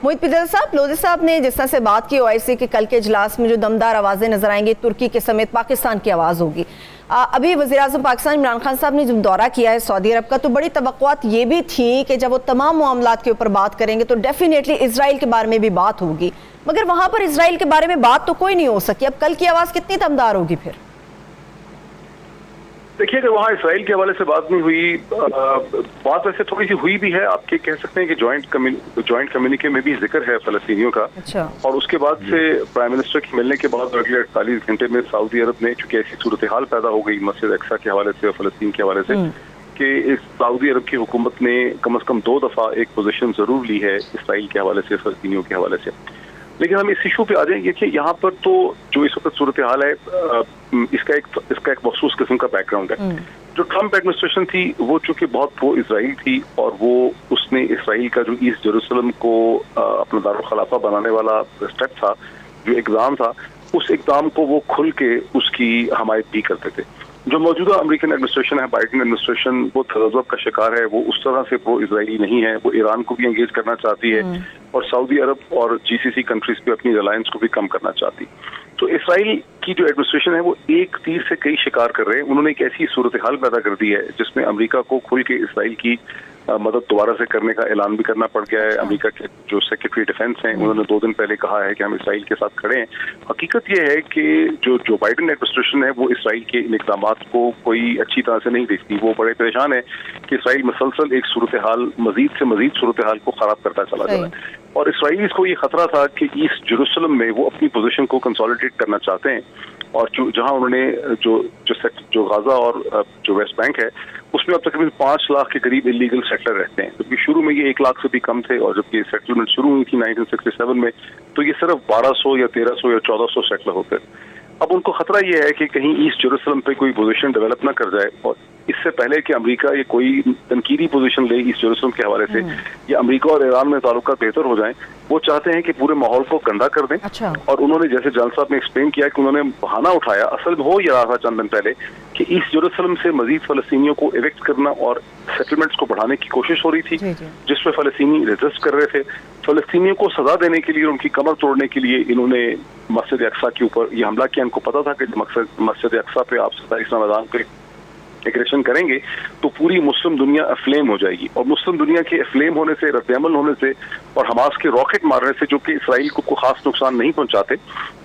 मोईद पिरज़ादा साहब, लोधी साहब ने जिस तरह से बात की OIC के कल के इजलास में जो दमदार आवाज़ें नजर आएंगी, तुर्की के समेत पाकिस्तान की आवाज़ होगी। अभी वज़ीर-ए-आज़म पाकिस्तान इमरान खान साहब ने जब दौरा किया है सऊदी अरब का, तो बड़ी तवक्कुआत ये भी थी कि जब वो तमाम मामलात के ऊपर बात करेंगे तो डेफिनेटली इसराइल के बारे में भी बात होगी, मगर वहाँ पर इसराइल के बारे में बात तो कोई नहीं हो सकी। अब कल की आवाज़ कितनी दमदार होगी फिर? देखिए, अगर वहाँ इसराइल के हवाले से बात नहीं हुई, बात वैसे थोड़ी सी हुई भी है, आपके कह सकते हैं कि जॉइंट कम्युनिके में भी जिक्र है फलस्तीनियों का। अच्छा। और उसके बाद से प्राइम मिनिस्टर के मिलने के बाद अगले 48 घंटे में सऊदी अरब ने, चूंकि ऐसी सूरत हाल पैदा हो गई मस्जिद अक्सा के हवाले से और फलस्तीन के हवाले से, कि इस सऊदी अरब की हुकूमत ने कम से कम 2 दफ़ा एक पोजीशन जरूर ली है इसराइल के हवाले से, फलस्तीनियों के हवाले से। लेकिन हम इस इशू पे आ जाएंगे कि यहाँ पर तो जो इस वक्त सूरत हाल है, इसका एक मखसूस किस्म का बैकग्राउंड है। जो ट्रम्प एडमिनिस्ट्रेशन थी वो चूंकि बहुत प्रो इसराइल थी, और वो उसने इसराइल का जो ईस्ट जेरूसलम को अपना दारुल खलाफा बनाने वाला स्टेप था, जो इक़दाम था, उस इक़दाम को वो खुल के उसकी हमायत भी करते थे। जो मौजूदा अमेरिकन एडमिनिस्ट्रेशन है, बाइडेन एडमिनिस्ट्रेशन, वो तज़ब्ज़ुब का शिकार है, वो उस तरह से प्रो इसराइली नहीं है। वो ईरान को भी एंगेज करना चाहती है और सऊदी अरब और GCC कंट्रीज पे अपनी रिलायंस को भी कम करना चाहती। तो इसराइल की जो एडमिनिस्ट्रेशन है वो एक तीर से कई शिकार कर रहे हैं। उन्होंने एक ऐसी सूरत हाल पैदा कर दी है जिसमें अमेरिका को खुल के इसराइल की मदद दोबारा से करने का ऐलान भी करना पड़ गया है। अमेरिका के जो सेक्रेटरी डिफेंस हैं, उन्होंने 2 दिन पहले कहा है कि हम इसराइल के साथ खड़े हैं। हकीकत यह है कि जो बाइडेन एडमिनिस्ट्रेशन है वो इसराइल के इन इक़दामात को कोई अच्छी तरह से नहीं देखती। वो बड़े परेशान है कि इसराइल मसलसल एक सूरत हाल, मजीद से मजीद सूरत हाल को खराब करता चला जा रहा है। और इसराइलीज को ये खतरा था कि ईस्ट जेरूसलम में वो अपनी पोजीशन को कंसोलिडेट करना चाहते हैं, और जहां उन्होंने जो गाजा और जो वेस्ट बैंक है उसमें अब तकरीबन 5 लाख के करीब इलीगल सेटलर रहते हैं, जबकि शुरू में ये 1 लाख से भी कम थे। और जब ये सेटलमेंट शुरू हुई थी 1967 में, तो ये सिर्फ 1200 या 1300 या 1400 सेटलर होते। अब उनको खतरा ये है कि कहीं ईस्ट जेरूसलम पे कोई पोजीशन डेवलप ना कर जाए, और इससे पहले कि अमेरिका ये कोई तनकीदी पोजीशन ले ईस्ट जेरूसलम के हवाले से, या अमेरिका और ईरान में ताल्लुकात बेहतर हो जाएं, वो चाहते हैं कि पूरे माहौल को गंदा कर दें। अच्छा। और उन्होंने, जैसे जान साहब ने एक्सप्लेन किया कि उन्होंने बहाना उठाया, असल में हो ये रहा था चंद दिन पहले, कि ईस्ट जेरूसलम से मजीद फलस्तीनियों को इवेक्ट करना और सेटलमेंट्स को बढ़ाने की कोशिश हो रही थी, जिसमें फलस्तीनी रेजिस्ट कर रहे थे। फलस्तीनियों को सजा देने के लिए, उनकी कमर तोड़ने के लिए इन्होंने मस्जिद अक्सा के ऊपर ये हमला किया। इनको पता था कि मस्जिद अक्सा पे आप 27 रमज़ान पे एग्रेशन करेंगे तो पूरी मुस्लिम दुनिया अफ्लेम हो जाएगी, और मुस्लिम दुनिया के अफ्लेम होने से, रद्द-ए-अमल होने से और हमास के रॉकेट मारने से, जो कि इसराइल को कोई खास नुकसान नहीं पहुंचाते,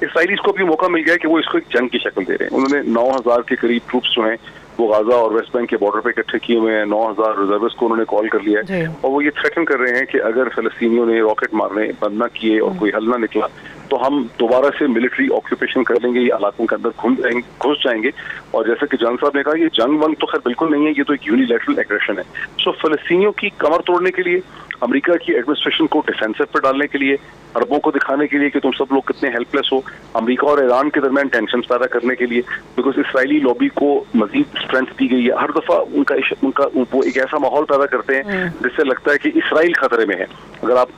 इसराइलीज को भी मौका मिल गया कि वो इसको एक जंग की शक्ल दे रहे हैं। उन्होंने 9000 के करीब ट्रूप्स जो हैं वो गाजा और वेस्ट बैंक के बॉर्डर पे इकट्ठे किए हुए हैं। 9000 रिजर्विस्ट को उन्होंने कॉल कर लिया है, और वो ये थ्रेटन कर रहे हैं कि अगर फलस्तीनियों ने रॉकेट मारने बंद न किए और कोई हल ना निकला तो हम दोबारा से मिलिट्री ऑक्यूपेशन कर लेंगे, ये इलाकों के अंदर घुस जाएंगे। और जैसे कि जान साहब ने कहा, ये जंग वंग तो खैर बिल्कुल नहीं है, ये तो एक यूनिलैटरल एग्रेशन है। सो फलस्तीनियों की कमर तोड़ने के लिए, अमेरिका की एडमिनिस्ट्रेशन को डिफेंसिव पर डालने के लिए, अरबों को दिखाने के लिए कि तुम सब लोग कितने हेल्पलेस हो, अमेरिका और ईरान के दरमियान टेंशन पैदा करने के लिए, बिकॉज इसराइली लॉबी को मजीद स्ट्रेंथ दी गई है। हर दफा उनका वो एक ऐसा माहौल पैदा करते हैं जिससे लगता है कि इसराइल खतरे में है। अगर आप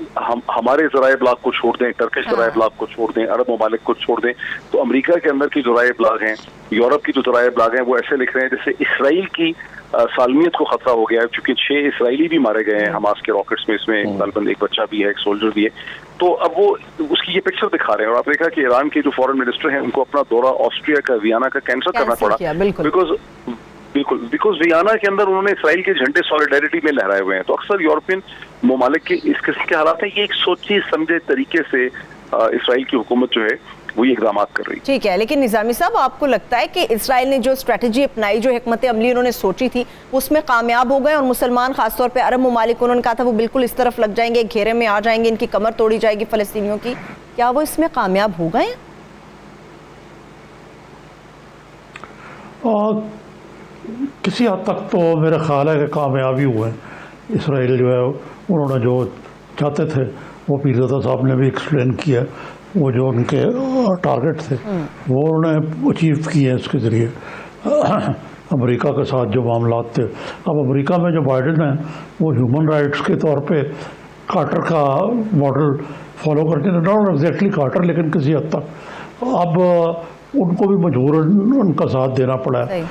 हमारे ज़राए इब्लाग को छोड़ दें, टर्किश ज़राए इब्लाग को छोड़ दें, अरब ममालिक को छोड़ दें, तो अमेरिका के अंदर की ज़राए इब्लाग हैं, यूरोप की जो ज़राए इब्लाग हैं, वो ऐसे लिख रहे हैं जैसे इसराइल की सालमियत को खतरा हो गया है, क्योंकि 6 इसराइली भी मारे गए हैं हमास के रॉकेट्स में। इसमें गालबन एक बच्चा भी है, एक सोल्जर भी है। तो अब वो उसकी ये पिक्चर दिखा रहे हैं। और आप देखा कि ईरान के जो फॉरेन मिनिस्टर हैं, उनको अपना दौरा ऑस्ट्रिया का, वियना का कैंसिल करना पड़ा, बिकॉज वियना के अंदर उन्होंने इसराइल के झंडे सॉलिडेरिटी में लहराए हुए हैं। तो अक्सर यूरोपियन ममालिक के इस किस्म के हालात हैं। ये एक सोची समझे तरीके से इसराइल की हुकूमत जो है वो ये इक़दाम कर रही। ठीक है, लेकिन निज़ामी साहब, आपको लगता है कि इसराइल ने जो स्ट्रेटजी अपनाई, जो हिकमत अमली उन्होंने सोची थी, उसमें कामयाब हो गए? और मुसलमान खासतौर पे अरब ममालिक, उन्होंने कहा था वो बिल्कुल इस तरफ लग जाएंगे, घेरे में आ जाएंगे, इनकी कमर तोड़ी जाएगी फलस्तीनियों की, क्या वो इसमें कामयाब हो गए? किसी हद तक तो मेरा ख्याल है कि कामयाबी हुए। इसराइल जो है, उन्होंने जो चाहते थे वो पीरज़ादा साहब ने भी एक्सप्लेन किया, वो जो उनके टारगेट थे वो उन्होंने अचीव किए हैं इसके ज़रिए। अमेरिका के साथ जो मामलात थे, अब अमेरिका में जो बाइडेन है वो ह्यूमन राइट्स के तौर पे कार्टर का मॉडल फॉलो करते हैं, नॉट एग्जैक्टली कार्टर, लेकिन किसी हद तक अब उनको भी मजबूरन उनका साथ देना पड़ा है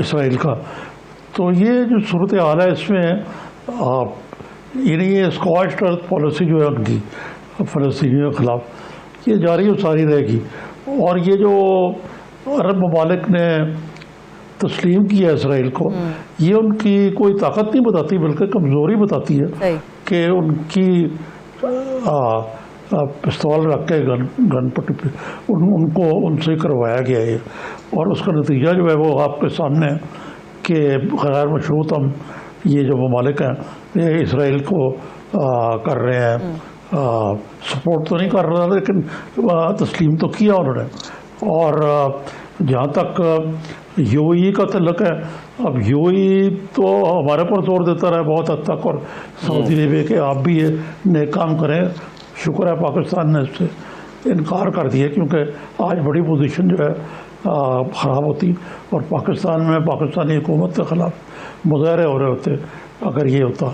इसराइल का। तो ये जो सूरत हाल है, इसमें یعنی یہ اسکواچڈ ارتھ پالیسی جو ہے ان کی فلسطینیوں کے خلاف یہ جاری و ساری رہے گی. اور یہ جو عرب ممالک نے تسلیم کیا اسرائیل کو یہ ان کی کوئی طاقت نہیں بتاتی بلکہ کمزوری بتاتی ہے کہ ان کی پستول رکھ کے گن پٹی پہ ان کو ان سے کروایا گیا ہے. اور اس کا نتیجہ جو ہے وہ آپ کے سامنے ہے کہ غیر مشروط ہم یہ جو ممالک ہیں یہ اسرائیل کو کر رہے ہیں, سپورٹ تو نہیں کر رہا لیکن تسلیم تو کیا انہوں نے. اور جہاں تک یو ای کا تعلق ہے, اب یو ای تو ہمارے پر زور دیتا رہا بہت حد تک, اور سعودی عربیہ کہ آپ بھی یہ نیک کام کریں. شکر ہے پاکستان نے اس سے انکار کر دیا کیونکہ آج بڑی پوزیشن جو ہے خراب ہوتی اور پاکستان میں پاکستانی حکومت کے خلاف مظاہرے ہو رہے ہوتے اگر یہ ہوتا.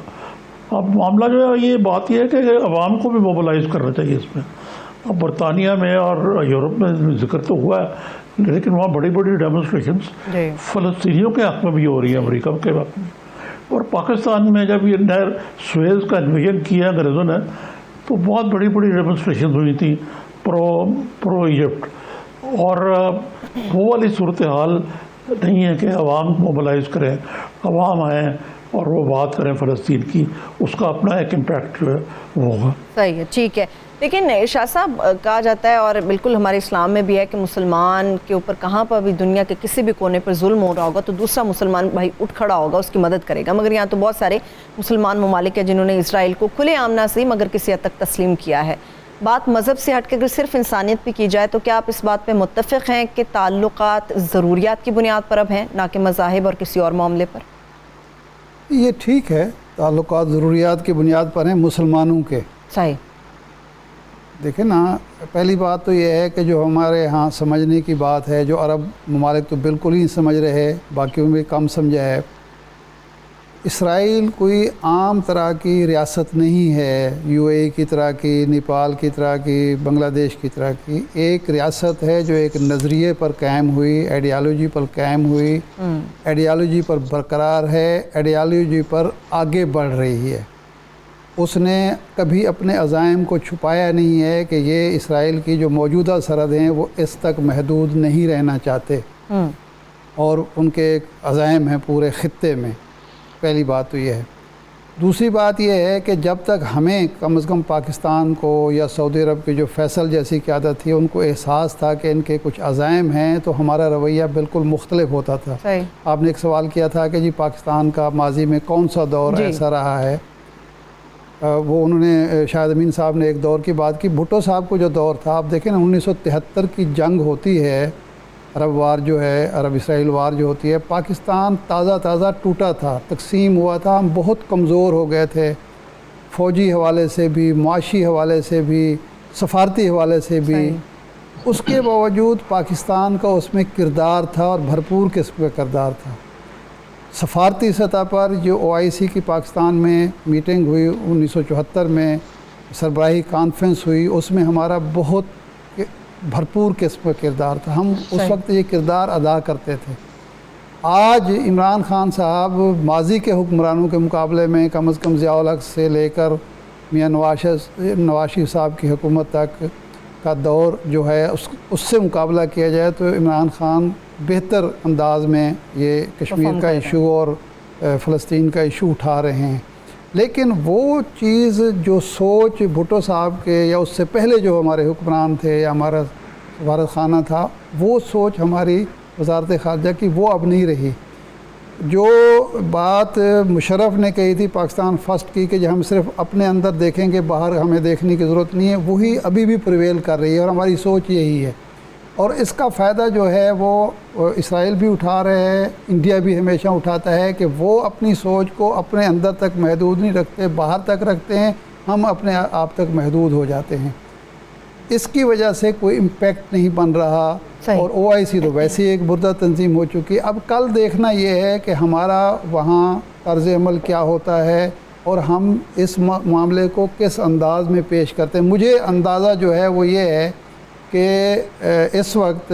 اب معاملہ جو ہے یہ بات یہ ہے کہ عوام کو بھی موبلائز کرنا چاہیے اس میں. اب برطانیہ میں اور یورپ میں ذکر تو ہوا ہے لیکن وہاں بڑی بڑی ڈیمونسٹریشنز فلسطینیوں کے حق میں بھی ہو رہی ہیں, امریکہ کے حق میں. اور پاکستان میں جب یہ نہر سویز کا انویژن کیا انگریزوں نے تو بہت بڑی بڑی ڈیمونسٹریشنز ہوئی تھیں پرو ایجپٹ. اور وہ والی صورتحال نہیں ہے کہ عوام موبلائز کریں, عوام آئیں اور وہ بات کریں فلسطین کی, اس کا اپنا ایک امپیکٹ جو ہے وہ ہوگا. صحیح ہے, ٹھیک ہے. لیکن شاہ صاحب کہا جاتا ہے اور بالکل ہمارے اسلام میں بھی ہے کہ مسلمان کے اوپر کہاں پر بھی دنیا کے کسی بھی کونے پر ظلم ہو رہا ہوگا تو دوسرا مسلمان بھائی اٹھ کھڑا ہوگا, اس کی مدد کرے گا. مگر یہاں تو بہت سارے مسلمان ممالک ہیں جنہوں نے اسرائیل کو کھلے عام نہ صحیح مگر کسی حد تک تسلیم کیا ہے. بات مذہب سے ہٹ کے اگر صرف انسانیت پہ کی جائے تو کیا آپ اس بات پہ متفق ہیں کہ تعلقات ضروریات کی بنیاد پر اب ہیں نہ کہ مذاہب اور کسی اور معاملے پر؟ یہ ٹھیک ہے, تعلقات ضروریات کی بنیاد پر ہیں مسلمانوں کے. صحیح. دیکھیں نا, پہلی بات تو یہ ہے کہ جو ہمارے ہاں سمجھنے کی بات ہے, جو عرب ممالک تو بالکل ہی سمجھ رہے, باقیوں میں کم سمجھا ہے. اسرائیل کوئی عام طرح کی ریاست نہیں ہے, یو اے کی طرح کی, نیپال کی طرح کی, بنگلہ دیش کی طرح کی. ایک ریاست ہے جو ایک نظریے پر قائم ہوئی, آئیڈیالوجی پر قائم ہوئی, آئیڈیالوجی پر برقرار ہے, آئیڈیالوجی پر آگے بڑھ رہی ہے. اس نے کبھی اپنے عزائم کو چھپایا نہیں ہے کہ یہ اسرائیل کی جو موجودہ سرحدیں ہیں وہ اس تک محدود نہیں رہنا چاہتے, اور ان کے عزائم ہیں پورے خطے میں. پہلی بات تو یہ ہے. دوسری بات یہ ہے کہ جب تک ہمیں کم از کم پاکستان کو یا سعودی عرب کی جو فیصل جیسی قیادت تھی ان کو احساس تھا کہ ان کے کچھ عزائم ہیں تو ہمارا رویہ بالکل مختلف ہوتا تھا. آپ نے ایک سوال کیا تھا کہ جی پاکستان کا ماضی میں کون سا دور ایسا رہا ہے. وہ انہوں نے شاہد امین صاحب نے ایک دور کی بات کی. بھٹو صاحب کو جو دور تھا, آپ دیکھیں نا 1973 کی جنگ ہوتی ہے, عرب وار جو ہے, عرب اسرائیل وار جو ہوتی ہے, پاکستان تازہ ٹوٹا تھا, تقسیم ہوا تھا, ہم بہت کمزور ہو گئے تھے فوجی حوالے سے بھی, معاشی حوالے سے بھی, سفارتی حوالے سے بھی. اس کے باوجود پاکستان کا اس میں کردار تھا اور بھرپور قسم کا کردار تھا. سفارتی سطح پر جو OIC کی پاکستان میں میٹنگ ہوئی 1974 میں, سربراہی کانفرنس ہوئی, اس میں ہمارا بہت بھرپور قسم کا کردار تھا. ہم اس وقت یہ کردار ادا کرتے تھے. آج عمران خان صاحب ماضی کے حکمرانوں کے مقابلے میں کم از کم ضیاء الحق سے لے کر میاں نواز شریف صاحب کی حکومت تک کا دور جو ہے اس سے مقابلہ کیا جائے تو عمران خان بہتر انداز میں یہ کشمیر کا ایشو اور فلسطین کا ایشو اٹھا رہے ہیں. لیکن وہ چیز جو سوچ بھٹو صاحب کے یا اس سے پہلے جو ہمارے حکمران تھے یا ہمارا سفارت خانہ تھا, وہ سوچ ہماری وزارت خارجہ کی وہ اب نہیں رہی. جو بات مشرف نے کہی تھی پاکستان فرسٹ کی کہ ہم صرف اپنے اندر دیکھیں گے, باہر ہمیں دیکھنے کی ضرورت نہیں ہے, وہی ابھی بھی پریویل کر رہی ہے اور ہماری سوچ یہی ہے. اور اس کا فائدہ جو ہے وہ اسرائیل بھی اٹھا رہے ہیں, انڈیا بھی ہمیشہ اٹھاتا ہے کہ وہ اپنی سوچ کو اپنے اندر تک محدود نہیں رکھتے, باہر تک رکھتے ہیں, ہم اپنے آپ تک محدود ہو جاتے ہیں. اس کی وجہ سے کوئی امپیکٹ نہیں بن رہا. اور OIC تو ویسے ہی ایک بردہ تنظیم ہو چکی. اب کل دیکھنا یہ ہے کہ ہمارا وہاں طرز عمل کیا ہوتا ہے اور ہم اس معاملے کو کس انداز میں پیش کرتے ہیں. مجھے اندازہ جو ہے وہ یہ ہے کہ اس وقت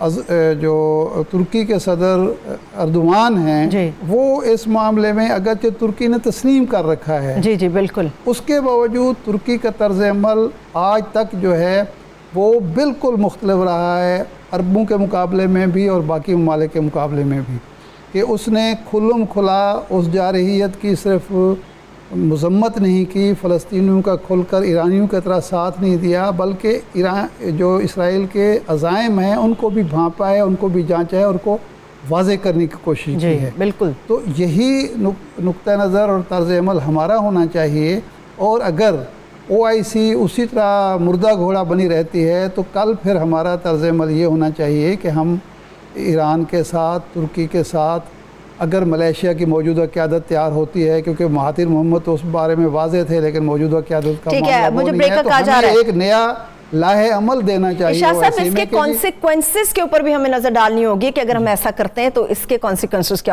जो तुर्की के सदर अर्दोआन हैं वो इस मामले में अगरचे तुर्की ने तस्लीम कर रखा है, जी जी बिल्कुल, उसके बावजूद तुर्की का तर्ज अमल आज तक जो है वो बिल्कुल मुख्तलिफ रहा है, अरबों के मुकाबले में भी और बाकी ममालिक के मुकाबले में भी, कि उसने खुल्लम खुला उस जारहियत की सिर्फ मजम्मत नहीं की, फ़लस्तीनियों का खुलकर ईरानियों की तरह साथ नहीं दिया, बल्कि ईरान जो इसराइल के अज़ाइम हैं उनको भी भांपा है, उनको भी जांचा है, उनको वाज़े करने की कोशिश की है। बिल्कुल, तो यही नुक्ता नज़र और तर्ज अमल हमारा होना चाहिए। और अगर OIC उसी तरह मुर्दा घोड़ा बनी रहती है तो कल फिर हमारा तर्ज अमल ये होना चाहिए कि हम ईरान के साथ, तुर्की के साथ, अगर मलेशिया की मौजूदा क़यादत तैयार होती है, क्योंकि महातिर मोहम्मद तो उस बारे में वाज़े थे, लेकिन मौजूदा क़यादत का मामला वो नहीं है, तो हमें एक नया लाहे अमल देना चाहिए। साहब, इसके कॉन्सिक्वेंसेस के ऊपर भी हमें नज़र डालनी होगी कि अगर हम ऐसा करते हैं तो इसके कॉन्सिक्वेंसेस क्या होंगे।